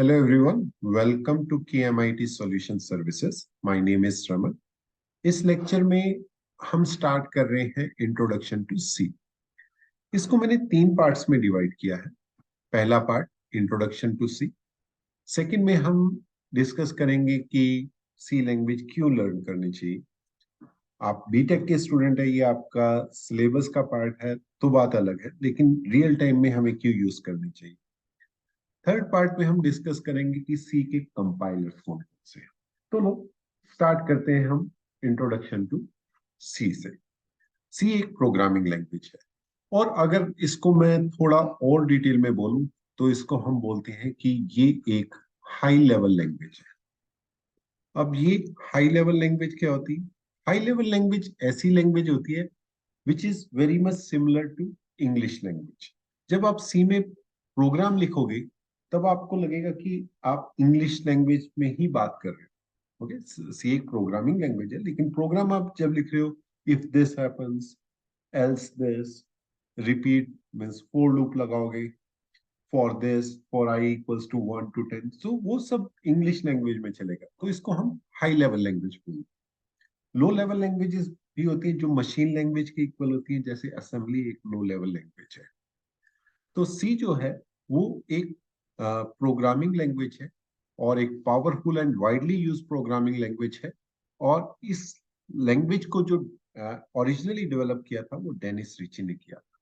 Hello everyone, welcome to KMIT Solution Services. My name is Raman. इस lecture में हम start कर रहे हैं इंट्रोडक्शन टू सी। इसको मैंने 3 पार्ट्स में डिवाइड किया है। पहला part introduction to C. Second में हम डिस्कस करेंगे कि सी लैंग्वेज क्यों लर्न करनी चाहिए। आप बीटेक के स्टूडेंट है, ये आपका सिलेबस का पार्ट है तो बात अलग है, लेकिन रियल टाइम में हमें क्यों यूज करनी चाहिए। थर्ड पार्ट में हम डिस्कस करेंगे कि सी के कंपाइलर्स कौन कौन से हैं। तो लो स्टार्ट करते हैं हम इंट्रोडक्शन टू सी से। सी एक प्रोग्रामिंग लैंग्वेज है, और अगर इसको मैं थोड़ा और डिटेल में बोलूं तो इसको हम बोलते हैं कि ये एक हाई लेवल लैंग्वेज है। अब ये हाई लेवल लैंग्वेज क्या होती है? हाई लेवल लैंग्वेज ऐसी लैंग्वेज होती है which is very much similar to English language. जब आप सी में प्रोग्राम लिखोगे तब आपको लगेगा कि आप इंग्लिश लैंग्वेज में ही बात कर रहे हो। ओके, सी एक प्रोग्रामिंग लैंग्वेज है, लेकिन प्रोग्राम आप जब लिख रहे हो, if this happens, else this, repeat means for loop लगाओगे, for this, for I equals to 1 to 10, तो वो सब इंग्लिश लैंग्वेज में चलेगा, तो इसको हम हाई लेवल लैंग्वेज बोलते हैं। लो लेवल लैंग्वेजेस भी होती है जो मशीन लैंग्वेज के इक्वल होती है, जैसे असेंबली एक लो लेवल लैंग्वेज है। तो सी जो है वो एक प्रोग्रामिंग लैंग्वेज है, और एक powerful and widely use programming language है। और इस लैंग्वेज को जो ओरिजिनली डेवलप किया था वो डेनिस रिची ने किया था,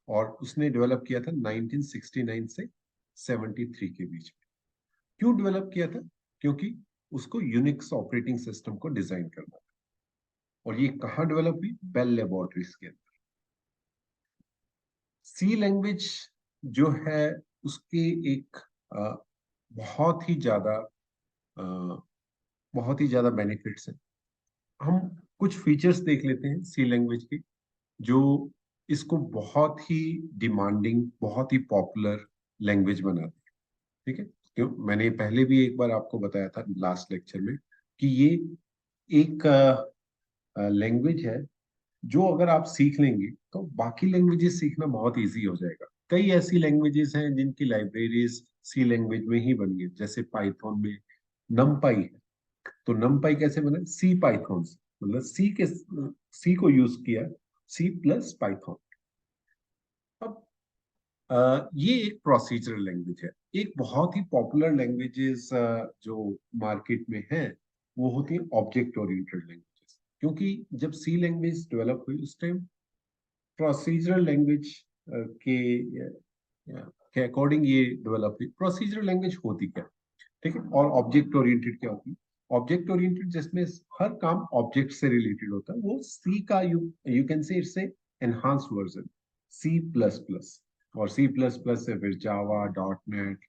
और उसने डेवलप किया था 1969 से 73 के बीच में। क्यों डेवलप किया था? क्योंकि उसको यूनिक्स ऑपरेटिंग सिस्टम को डिजाइन करना था। और ये कहाँ डेवलप हुई? बेल लेबोरेटरीज के अंदर। सी लैंग्वेज जो है उसके एक बहुत ही ज्यादा बहुत ही ज्यादा बेनिफिट्स हैं। हम कुछ फीचर्स देख लेते हैं सी लैंग्वेज के, जो इसको बहुत ही डिमांडिंग, बहुत ही पॉपुलर लैंग्वेज बनाते हैं। ठीक है, क्यों? मैंने पहले भी एक बार आपको बताया था लास्ट लेक्चर में कि ये एक लैंग्वेज है जो अगर आप सीख लेंगे तो बाकी लैंग्वेजेस सीखना बहुत इजी हो जाएगा। कई ऐसी लैंग्वेजेस हैं जिनकी लाइब्रेरीज सी लैंग्वेज में ही बनी है, जैसे पाइथन में नमपाई है। तो नमपाई कैसे बना? सी पाइथन से, मतलब सी को यूज किया, सी प्लस पाइथन। अब ये एक प्रोसीजरल लैंग्वेज है। एक बहुत ही पॉपुलर लैंग्वेजेस जो मार्केट में है वो होती है ऑब्जेक्ट ओरिएंटेड लैंग्वेजेस। क्योंकि जब सी लैंग्वेज डेवलप हुई उस टाइम प्रोसीजरल लैंग्वेज के के अकॉर्डिंग ये डेवलप हुई। प्रोसीजरल लैंग्वेज होती क्या? ठीक है, और ऑब्जेक्ट ओरिएंटेड क्या होती है? ऑब्जेक्ट ओरिएंटेड जिसमें हर काम ऑब्जेक्ट से रिलेटेड होता है, वो सी का you you can say it's a enhanced version, C plus plus. और सी प्लस प्लस से फिर जावा, डॉट नेट,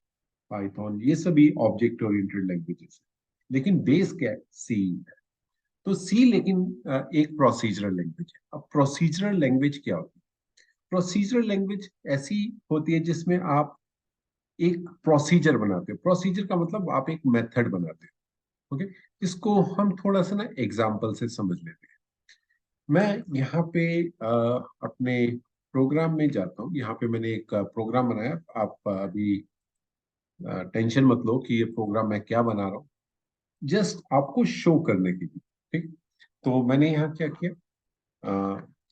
पाइथन, ये सभी ऑब्जेक्ट ओरिएंटेड लैंग्वेजेस है। लेकिन बेस क्या है? सी है। तो सी लेकिन एक प्रोसीजरल लैंग्वेज है। अब प्रोसीजरल लैंग्वेज क्या होती है? प्रोसीजरल लैंग्वेज ऐसी होती है जिसमें आप एक प्रोसीजर बनाते हो। प्रोसीजर का मतलब आप एक मेथड बनाते हो। ओके, इसको हम थोड़ा सा ना एग्जांपल से समझ लेते हैं। मैं यहाँ पे अपने प्रोग्राम में जाता हूँ। यहाँ पे मैंने एक प्रोग्राम बनाया। आप अभी टेंशन मत लो कि ये प्रोग्राम मैं क्या बना रहा हूँ, जस्ट आपको शो करने के लिए। ठीक, तो मैंने यहाँ क्या किया,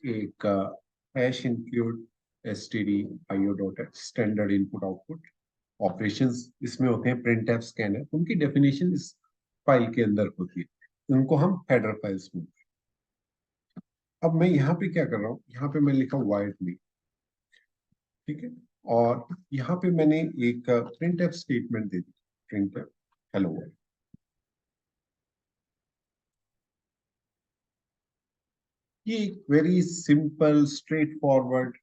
एक hash include stdio dot standard input output operations इसमें होते हैं, प्रिंट एफ, स्कैनर, उनकी डेफिनेशन इस फाइल के अंदर होती है। उनको हम हेडर फाइल्स बोलते हैं। अब मैं यहाँ पे क्या कर रहा हूँ, यहाँ पे मैं लिखा वाइड में, ठीक है, और यहाँ पे मैंने एक प्रिंट एफ स्टेटमेंट दे दी, प्रिंट एफ हेलो वर्ल्ड। ये एक वेरी सिंपल स्ट्रेट फॉरवर्ड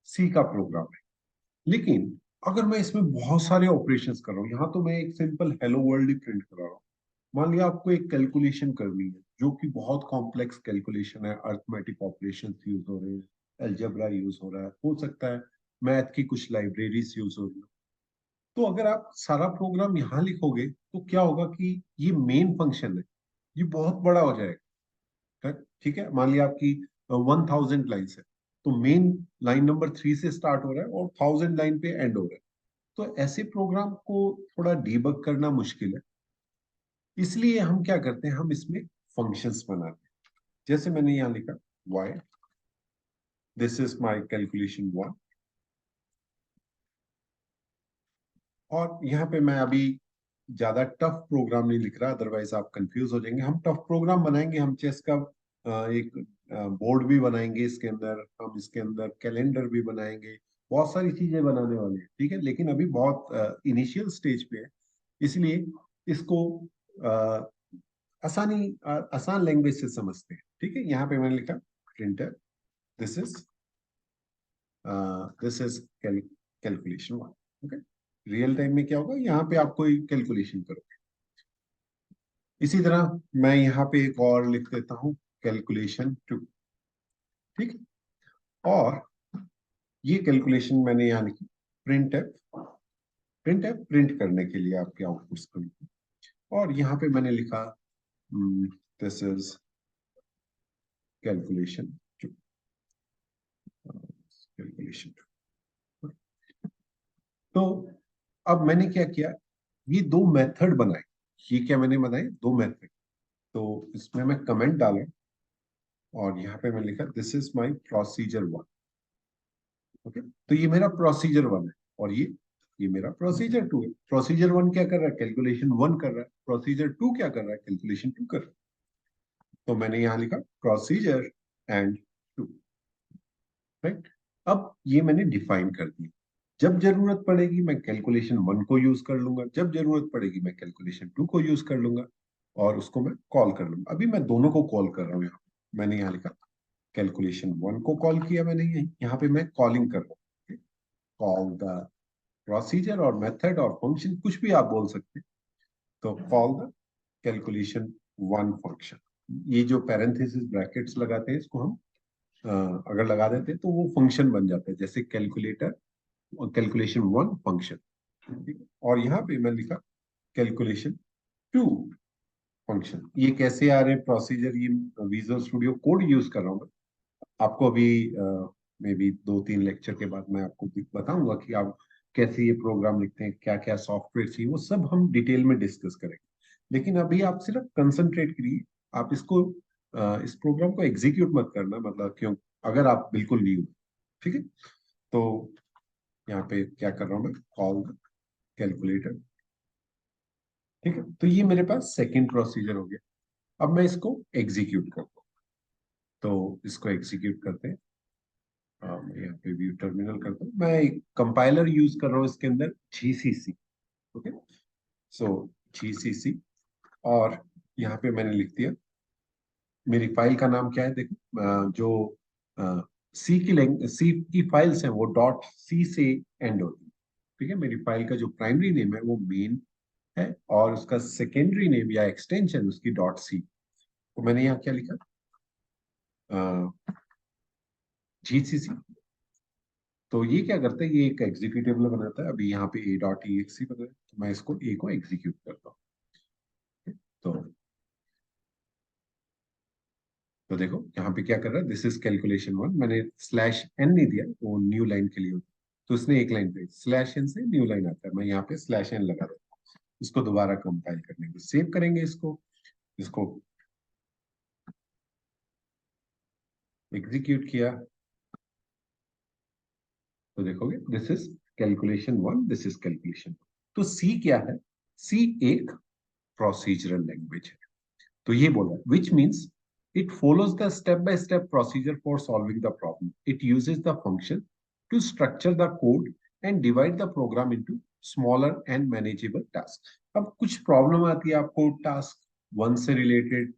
सी का प्रोग्राम है। लेकिन अगर मैं इसमें बहुत सारे ऑपरेशंस कर रहा हूँ, यहाँ तो मैं एक सिंपल हेलो वर्ल्ड ही प्रिंट कर रहा हूँ। मान लिया आपको एक कैलकुलेशन करनी है जो कि बहुत कॉम्प्लेक्स कैलकुलेशन है, अर्थमेटिक ऑपरेशंस यूज हो रहे हैं, अलजेब्रा यूज हो रहा है, हो सकता है मैथ की कुछ लाइब्रेरीज यूज हो रही हो। तो अगर आप सारा प्रोग्राम यहाँ लिखोगे तो क्या होगा कि ये मेन फंक्शन है, ये बहुत बड़ा हो जाएगा। ठीक है, मान लिया आपकी 1000 लाइन्स है, तो मेन लाइन नंबर 3 से स्टार्ट हो रहा है और 1000 लाइन पे एंड हो रहा है। तो ऐसे प्रोग्राम को थोड़ा डीबग करना मुश्किल है, इसलिए हम क्या करते हैं, हम इसमें फंक्शंस बनाते हैं। जैसे मैंने यहाँ लिखा y, this is my calculation 1, और यहाँ पे मैं अभी ज्यादा टफ प्रोग्राम नहीं लिख रहा, अदरवाइज आप कंफ्यूज हो जाएंगे। हम टफ प्रोग्राम बनाएंगे, हम चेस का एक बोर्ड भी बनाएंगे इसके अंदर, हम इसके अंदर कैलेंडर भी बनाएंगे, बहुत सारी चीजें बनाने वाले हैं, ठीक है। लेकिन अभी बहुत इनिशियल स्टेज पे है, इसलिए इसको अ, आसान लैंग्वेज से समझते हैं, ठीक है। यहाँ पे मैंने लिखा printer, this is this is calculation 1, okay. Real time में क्या होगा, यहाँ पे आप कोई कैलकुलेशन करो। इसी तरह मैं यहाँ पे एक और लिख देता हूँ, कैलकुलेशन 2, ठीक है। और ये कैलकुलेशन मैंने यहाँ लिखी print F, print F print करने के लिए आपके आउटपुट्स को लिखा। और यहाँ पे मैंने लिखा दिस इज कैलकुलेशन 2, कैलकुलेशन 2। तो अब मैंने क्या किया, ये दो मेथड बनाए। ये क्या मैंने बनाए, दो मेथड। तो इसमें मैं कमेंट डाला, और यहाँ पे मैंने लिखा this is my procedure 1, okay. तो ये मेरा प्रोसीजर 1 है, और ये मेरा प्रोसीजर 2 है। प्रोसीजर 1 क्या कर रहा है, कैलकुलेशन 1 कर रहा है। प्रोसीजर 2 क्या कर रहा है, कैलकुलेशन 2 कर रहा है। तो मैंने यहाँ लिखा प्रोसीजर एंड 2, राइट। अब ये मैंने डिफाइन कर दिया। जब जरूरत पड़ेगी मैं कैलकुलेशन 1 को यूज कर लूंगा, जब जरूरत पड़ेगी मैं कैलकुलेशन 2 को यूज कर लूंगा, और उसको मैं कॉल कर लूंगा। अभी मैं दोनों को कॉल कर रहा हूँ। यहाँ मैंने यहाँ लिखा कैलकुलेशन 1 को कॉल किया मैंने, यहाँ पे मैं कॉलिंग कर रहा हूँ, कॉल द प्रोसीजर और मेथड और फंक्शन, कुछ भी आप बोल सकते हैं। तो कॉल द कैलकुलेशन 1 फंक्शन। ये जो पैरेंथेसिस ब्रैकेट्स लगाते हैं, इसको हम अगर लगा देते हैं तो वो फंक्शन बन जाता है, जैसे कैलकुलेटर और कैलकुलेशन 1 फंक्शन, ठीक है। और यहाँ पे मैं लिखा कैलकुलेशन 2 फंक्शन। ये कैसे आ रहे हैं प्रोसीजर, ये विजुअल स्टूडियो कोड यूज कर रहा हूँ मैं। आपको अभी मे बी 2-3 लेक्चर के बाद मैं आपको बताऊंगा कि आप कैसे ये प्रोग्राम लिखते हैं, क्या क्या सॉफ्टवेयर चाहिए, वो सब हम डिटेल में डिस्कस करेंगे। लेकिन अभी आप सिर्फ कंसंट्रेट करिए, आप इसको इस प्रोग्राम को एग्जीक्यूट मत करना, मतलब क्यों, अगर आप बिल्कुल न्यू, ठीक है। तो यहाँ पे क्या कर रहा हूँ मैं, कॉल कैलकुलेटर, ठीक है। तो ये मेरे पास सेकेंड प्रोसीजर हो गया। अब मैं इसको एग्जीक्यूट करता हूँ। तो इसको एग्जीक्यूट करते हैं। मैं यहाँ पे व्यू टर्मिनल करता हूँ, मैं एक कंपाइलर यूज कर रहा हूँ इसके अंदर, जीसीसी, ओके। सो जीसीसी, और यहाँ पे मैंने लिख दिया, मेरी फाइल का नाम क्या है देखो, जो सी की फाइल्स हैं वो डॉट सी से एंड होती है, ठीक है। मेरी फाइल का जो प्राइमरी नेम है वो मेन है, और उसका सेकेंडरी नेम या एक्सटेंशन उसकी डॉट सी। तो मैंने यहाँ क्या लिखा, जीसीसी। तो ये क्या करता है, ये एक एग्जीक्यूटेबल बनाता है। अभी यहाँ पे ए डॉट ई एक्स बना है, तो मैं इसको ए को एग्जीक्यूट करता हूँ। तो तो देखो यहाँ पे क्या कर रहा है, दिस इज कैलकुलेशन 1। मैंने स्लैश एन नहीं दिया, वो न्यू लाइन के लिए होता है, तो उसने एक लाइन पे स्लैश एन से न्यू लाइन आता है, मैं यहाँ पे स्लैश एन लगा देता हूँ। इसको दोबारा कंपाइल करने के सेव करेंगे इसको, इसको एग्जीक्यूट किया, तो देखोगे this is calculation 1, this is calculation. तो सी क्या है, सी एक प्रोसीजरल लैंग्वेज है। तो ये बोला which means it follows the step-by-step procedure for solving the problem. It uses the function to structure the code and divide the program into smaller and manageable tasks. अब कुछ प्रॉब्लम आती है आपको task 1 से रिलेटेड,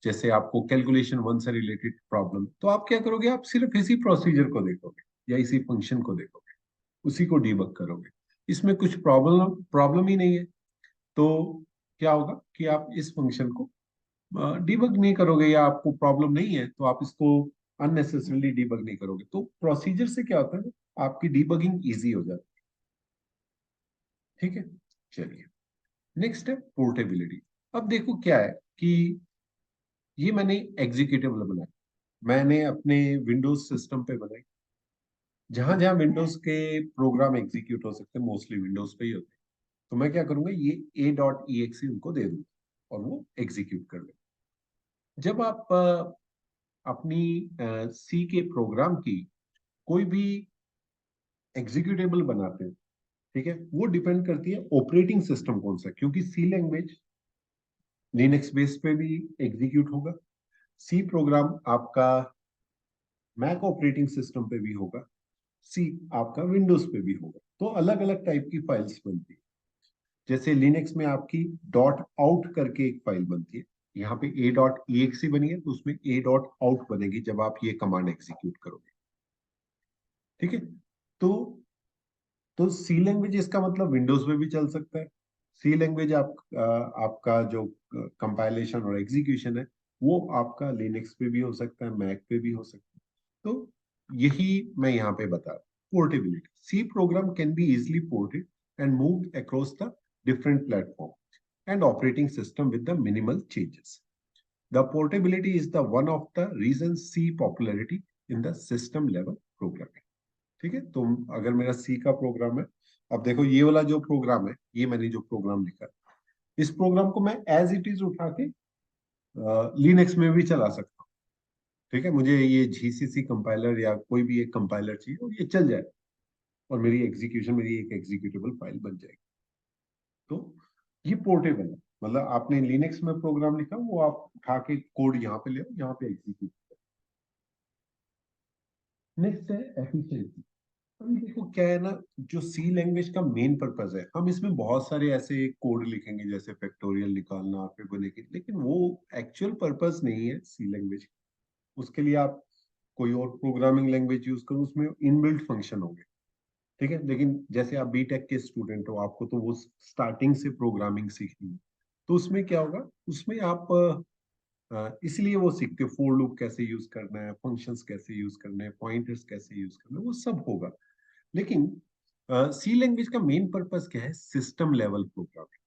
जैसे आपको calculation 1 से related problem, तो आप क्या करोगे, आप सिर्फ इसी प्रोसीजर को देखोगे या इसी फंक्शन को देखोगे, उसी को डीबग करोगे। इसमें कुछ प्रॉब्लम प्रॉब्लम ही नहीं है, तो क्या होगा कि आप इस फंक्शन को डीबग नहीं करोगे, या आपको प्रॉब्लम नहीं है तो आप इसको अननेसेसरीली डीबग नहीं करोगे। तो प्रोसीजर से क्या होता है ना, आपकी डीबगिंग इजी हो जाती है, ठीक है। चलिए, नेक्स्ट है पोर्टेबिलिटी। अब देखो क्या है कि ये मैंने एग्जीक्यूटेबल बनाया, मैंने अपने विंडोज सिस्टम पे बनाई। जहां जहां विंडोज के प्रोग्राम एग्जीक्यूट हो सकते हैं मोस्टली विंडोज पे ही होते हैं। तो मैं क्या करूंगा, ये a.exe उनको दे दूंगा और वो एग्जीक्यूट कर ले। जब आप अपनी सी के प्रोग्राम की कोई भी एग्जीक्यूटेबल बनाते हो, ठीक है, वो डिपेंड करती है ऑपरेटिंग सिस्टम कौन सा है, क्योंकि सी लैंग्वेज लिनक्स बेस पे भी एग्जीक्यूट होगा, सी प्रोग्राम आपका मैक ऑपरेटिंग सिस्टम पे भी होगा, सी आपका विंडोज पे भी होगा। तो अलग अलग टाइप की फाइल्स बनती है। जैसे लिनक्स में आपकी डॉट आउट करके एक फाइल बनती है, यहाँ पे a.exe बनी है, तो उसमें a.out बनेगी जब आप ये कमांड एग्जीक्यूट करोगे। ठीक है। तो सी लैंग्वेज इसका मतलब विंडोज में भी चल सकता है। सी लैंग्वेज आपका जो कंपाइलेशन और एग्जीक्यूशन है वो आपका लिनक्स पे भी हो सकता है, मैक पे भी हो सकता है। तो यही मैं यहाँ पे बता रहा हूँ, portability. C program can be easily ported and moved across the different platform and operating system with the minimal changes. The portability is the one of the reasons C popularity in the system level programming। ठीक है। तो अगर मेरा सी का programme है, अब देखो ये वाला जो प्रोग्राम है, ये मैंने जो प्रोग्राम लिखा है, इस प्रोग्राम को मैं एज इट इज उठा के लिनक्स में भी चला सकता हूँ। ठीक है, मुझे ये जीसीसी कंपाइलर या कोई भी एक कंपाइलर चाहिए और ये चल जाए और मेरी एग्जीक्यूशन, मेरी एक एग्जीक्यूटेबल फाइल बन जाएगी। तो ये पोर्टेबल है, मतलब आपने लिनक्स में प्रोग्राम लिखा, वो आप उठा के कोड यहाँ पे ले आओ, यहाँ पे एग्जीक्यूट। नेक्स्ट है एफिशिएंसी। अभी देखो क्या है ना, जो सी लैंग्वेज का मेन पर्पस है, हम इसमें बहुत सारे ऐसे कोड लिखेंगे जैसे फैक्टोरियल निकालना फिर के, लेकिन वो एक्चुअल पर्पस नहीं है सी लैंग्वेज। उसके लिए आप कोई और प्रोग्रामिंग लैंग्वेज यूज करो, उसमें इनबिल्ट फंक्शन होंगे। ठीक है, लेकिन जैसे आप बीटेक के स्टूडेंट हो, आपको तो वो स्टार्टिंग से प्रोग्रामिंग सीखनी है। तो उसमें क्या होगा, उसमें आप इसलिए वो सीखते हो फॉर लूप कैसे यूज करना है, फंक्शंस कैसे यूज करना है, पॉइंटर्स कैसे यूज करना है, वो सब होगा। लेकिन सी लैंग्वेज का मेन पर्पस क्या है, सिस्टम लेवल प्रोग्रामिंग।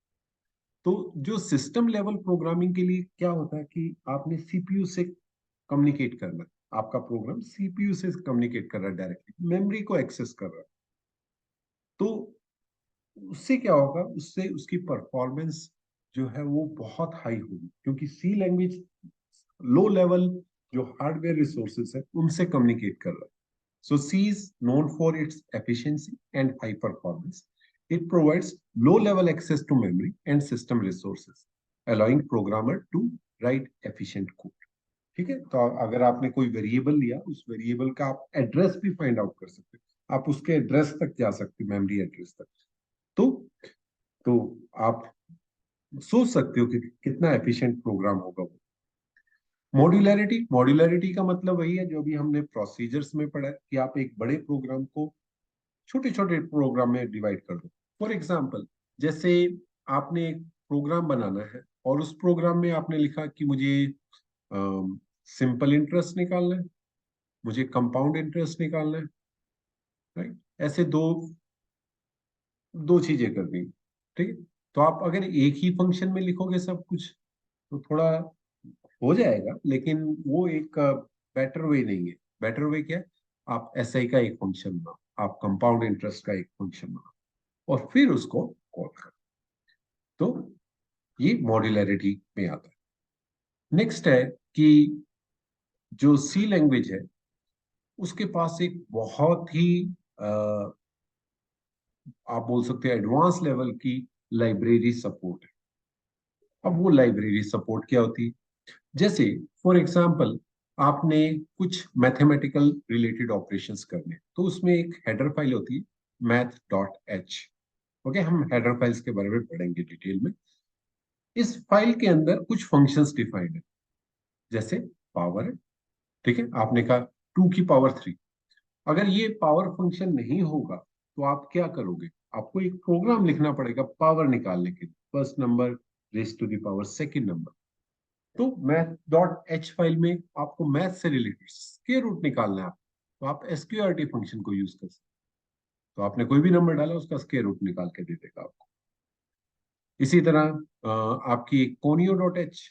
तो जो सिस्टम लेवल प्रोग्रामिंग के लिए क्या होता है कि आपने सीपीयू से कम्युनिकेट करना है, आपका प्रोग्राम सीपीयू से कम्युनिकेट कर रहा है, डायरेक्टली मेमोरी को एक्सेस कर रहा है। तो उससे क्या होगा, उससे उसकी परफॉर्मेंस जो है वो बहुत हाई होगी, क्योंकि सी लैंग्वेज लो लेवल जो हार्डवेयर रिसोर्सेज है उनसे कम्युनिकेट कर रहा है। So C is known for its efficiency and high performance. It provides low-level access to memory and system resources, allowing programmer to write efficient code। ठीक है, तो अगर आपने कोई वेरिएबल लिया, उस वेरिएबल का आप एड्रेस भी फाइंड आउट कर सकते हैं, आप उसके एड्रेस तक जा सकते हैं, मेमोरी एड्रेस तक। तो तो आप सोच सकते हो कि कितना एफिशिएंट प्रोग्राम होगा वो। मॉड्यूलैरिटी, मॉड्यूलैरिटी का मतलब वही है जो अभी हमने प्रोसीजर्स में पढ़ा है, कि आप एक बड़े प्रोग्राम को छोटे छोटे प्रोग्राम में डिवाइड कर दो। फॉर एग्जाम्पल, जैसे आपने एक प्रोग्राम बनाना है और उस प्रोग्राम में आपने लिखा कि मुझे सिंपल इंटरेस्ट निकालना है, मुझे कंपाउंड इंटरेस्ट निकालना है, राइट। ऐसे दो दो चीजें करनी, ठीक है। तो आप अगर एक ही फंक्शन में लिखोगे सब कुछ, तो थोड़ा हो जाएगा, लेकिन वो एक बेटर वे नहीं है। बेटर वे क्या है, आप एसआई का एक फंक्शन बनाओ, आप कंपाउंड इंटरेस्ट का एक फंक्शन बनाओ और फिर उसको कॉल करो। तो ये मॉड्यूलैरिटी में आता है। नेक्स्ट है कि जो सी लैंग्वेज है उसके पास एक बहुत ही आप बोल सकते हैं एडवांस लेवल की लाइब्रेरी सपोर्ट है। अब वो लाइब्रेरी सपोर्ट क्या होती है, जैसे फॉर एग्जांपल आपने कुछ मैथमेटिकल रिलेटेड ऑपरेशंस करने हैं, तो उसमें एक हेडर फाइल होती है math.h। ओके, हम हेडर फाइल्स के बारे में पढ़ेंगे डिटेल में। इस फाइल के अंदर कुछ फंक्शंस डिफाइंड है, जैसे पावर है। ठीक है, आपने कहा 2 की पावर 3। अगर ये पावर फंक्शन नहीं होगा तो आप क्या करोगे, आपको एक प्रोग्राम लिखना पड़ेगा पावर निकालने के लिए, first number raise to the power second number. तो मैथ डॉट एच फाइल में आपको मैथ से रिलेटेड स्क्वायर रूट निकालना है, तो आप एसक्यूआरटी फंक्शन को यूज कर सकते। तो आपने कोई भी नंबर डाला, उसका स्क्वायर रूट निकाल के दे देगा आपको। इसी तरह आपकी conio dot H,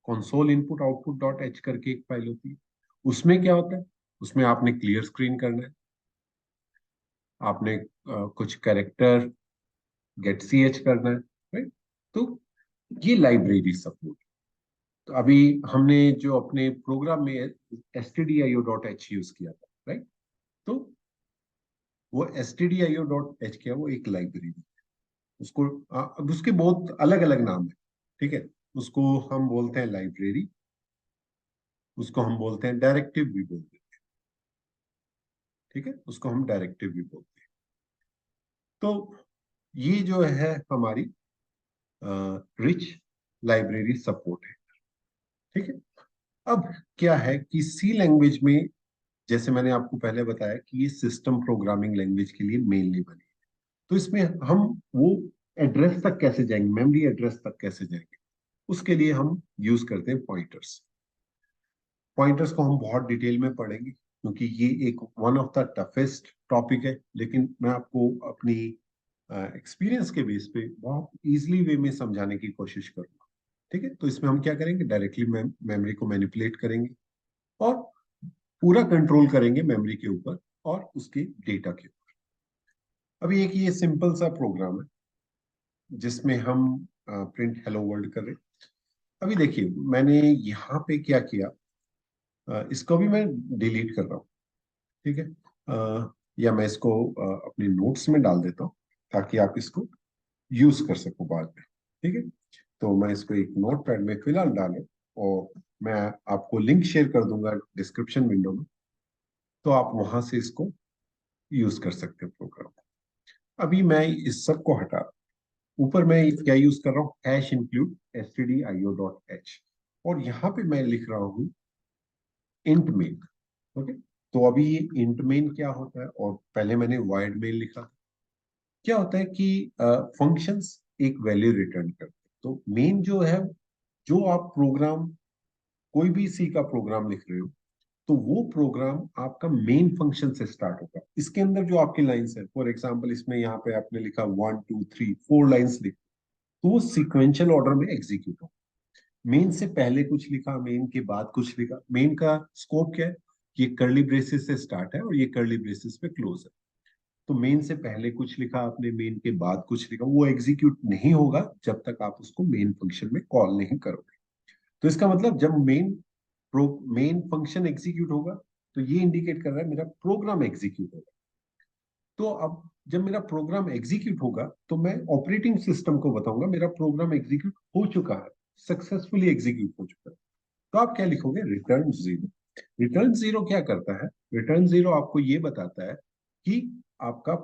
console input output dot H करके एक फाइल होती है। उसमें क्या होता है, उसमें आपने क्लियर स्क्रीन करना है, आपने कुछ कैरेक्टर गेट सी एच करना है, राइट? तो ये लाइब्रेरी सपोर्ट। तो अभी हमने जो अपने प्रोग्राम में stdio.h यूज किया था, राइट? तो वो stdio.h क्या है? वो एक लाइब्रेरी, उसको अब उसके बहुत अलग अलग नाम है, ठीक है? उसको हम बोलते हैं लाइब्रेरी, उसको हम बोलते हैं डायरेक्टिव भी बोलते हैं, ठीक है? उसको हम डायरेक्टिव भी बोलते हैं। तो ये जो है हमारी रिच लाइब्रेरी सपोर्ट है, ठीक है? अब क्या है कि सी लैंग्वेज में, जैसे मैंने आपको पहले बताया कि ये सिस्टम प्रोग्रामिंग लैंग्वेज के लिए मेनली बनी है, तो इसमें हम वो एड्रेस तक कैसे जाएंगे, मेमोरी एड्रेस तक कैसे जाएंगे, उसके लिए हम यूज करते हैं पॉइंटर्स। पॉइंटर्स को हम बहुत डिटेल में पढ़ेंगे क्योंकि ये एक one of the toughest topic है, लेकिन मैं आपको अपनी एक्सपीरियंस के बेस पे बहुत इजीली वे में समझाने की कोशिश करूंगा, ठीक है? तो इसमें हम क्या करेंगे, डायरेक्टली मेमोरी को मैनिपुलेट करेंगे और पूरा कंट्रोल करेंगे मेमोरी के ऊपर और उसके डेटा के ऊपर। अभी एक ये सिंपल सा प्रोग्राम है जिसमें हम प्रिंट हेलो वर्ल्ड कर रहे हैं। अभी देखिए मैंने यहाँ पे क्या किया, इसको भी मैं डिलीट कर रहा हूँ, ठीक है? या मैं इसको अपने नोट्स में डाल देता हूँ ताकि आप इसको यूज कर सको बाद में, ठीक है? तो मैं इसको एक नोट पैड में फिलहाल डालूं और मैं आपको लिंक शेयर कर दूंगा डिस्क्रिप्शन विंडो में, तो आप वहां से इसको यूज कर सकते हैं प्रोग्राम। अभी मैं इस सब को हटा, ऊपर मैं क्या यूज कर रहा हूँ, हैश इंक्लूड stdio.h, और यहाँ पे मैं लिख रहा हूँ इंट मेन, ओके? तो अभी ये इंट मेन क्या होता है, और पहले मैंने वाइड मेन लिखा था। क्या होता है कि फंक्शंस एक वैल्यू रिटर्न करते हैं, तो मेन जो है, जो आप प्रोग्राम कोई भी सी का प्रोग्राम लिख रहे हो, तो वो प्रोग्राम आपका मेन फंक्शन से स्टार्ट होगा। इसके अंदर जो आपकी लाइंस है, फॉर एग्जांपल इसमें यहाँ पे आपने लिखा 1 2 3 4 लाइंस लिखी, तो वो सीक्वेंशियल ऑर्डर में एग्जीक्यूट होगा। मेन से पहले कुछ लिखा, मेन के बाद कुछ लिखा, मेन का स्कोप क्या है, ये कर्ली ब्रेसेस से स्टार्ट है और ये कर्ली ब्रेसेस पे क्लोज है। तो मेन से पहले कुछ लिखा आपने, मेन के बाद कुछ लिखा, वो एग्जीक्यूट नहीं होगा जब तक आप उसको मेन फंक्शन में कॉल नहीं करोगे। तो इसका मतलब जब मेन फंक्शन एग्जीक्यूट होगा, तो ये इंडिकेट कर रहा है मेरा प्रोग्राम एग्जीक्यूट होगा। तो अब जब मेरा प्रोग्राम एग्जीक्यूट होगा, तो मैं ऑपरेटिंग सिस्टम को बताऊंगा मेरा प्रोग्राम एग्जीक्यूट हो चुका है, सक्सेसफुली एग्जीक्यूट हो चुका है। तो आप क्या लिखोगे, रिटर्न जीरो। रिटर्न जीरो क्या करता है, रिटर्न जीरो आपको ये बताता है कि आपका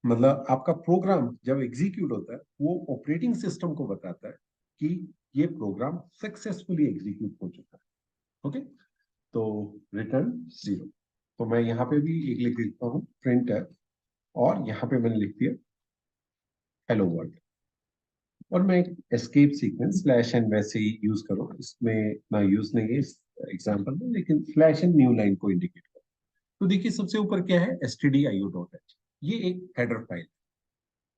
मतलब आपका प्रोग्राम जब एग्जीक्यूट होता है, वो ऑपरेटिंग सिस्टम को बताता है कि ये प्रोग्राम सक्सेसफुली एग्जीक्यूट हो चुका है, ओके? तो रिटर्न जीरो। तो मैं यहाँ पे भी एक लिख देता हूँ प्रिंट है, और यहाँ पे मैंने लिख दिया हेलो वर्ल्ड, और मैं एस्केप सीक्वेंस स्लैश एन वैसे ही यूज करो, इसमें इतना यूज नहीं है इस एग्जांपल में, लेकिन स्लैश एन न्यू लाइन को इंडिकेट करो। तो देखिए सबसे ऊपर क्या है, stdio.h, ये एक हेडर फाइल,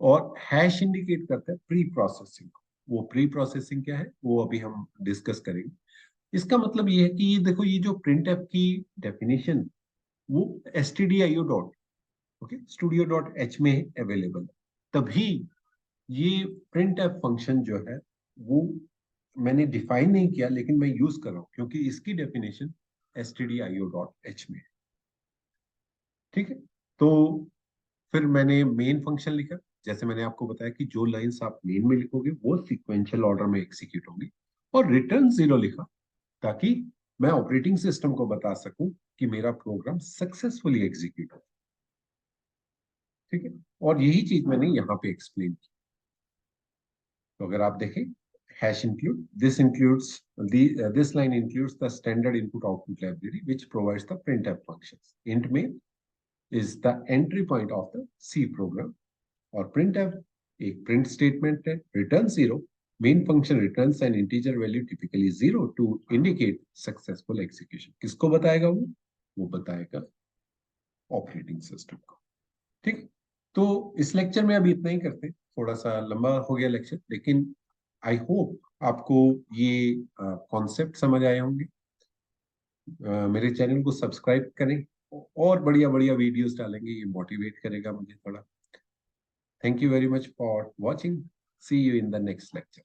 और हैश इंडिकेट करता है प्री प्रोसेसिंग। वो प्री प्रोसेसिंग क्या है वो अभी हम डिस्कस करेंगे। इसका मतलब ये है कि ये देखो, ये जो प्रिंट एफ की डेफिनेशन, वो stdio dot, okay, studio dot H में अवेलेबल है, तभी ये प्रिंट एफ फंक्शन जो है वो मैंने डिफाइन नहीं किया, लेकिन मैं यूज कर रहा हूँ क्योंकि इसकी डेफिनेशन stdio.h में है, ठीक है? तो फिर मैंने मेन फंक्शन लिखा, जैसे मैंने आपको बताया कि जो लाइंस आप मेन में लिखोगे वो सीक्वेंशियल ऑर्डर में एग्जीक्यूट होंगी, और रिटर्न जीरो लिखा ताकि मैं ऑपरेटिंग सिस्टम को बता सकूं कि मेरा प्रोग्राम सक्सेसफुली एग्जीक्यूट हो, ठीक है? और यही चीज मैंने यहाँ पे एक्सप्लेन की। तो अगर आप देखें, hash include, this line includes the standard input output library which provides the printf functions. Int main is the entry point of the C program, और printf एक print statement है, return zero, main function returns an integer value typically zero to indicate successful execution। किसको बताएगा वो बताएगा operating system को, ठीक? तो इस लेक्चर में अभी इतना ही करते हैं, थोड़ा सा लंबा हो गया लेक्चर, लेकिन आई होप आपको ये कॉन्सेप्ट समझ आए होंगे। मेरे चैनल को सब्सक्राइब करें, और बढ़िया बढ़िया वीडियोस डालेंगे, ये मोटिवेट करेगा मुझे थोड़ा। Thank you very much for watching, see you in the next lecture.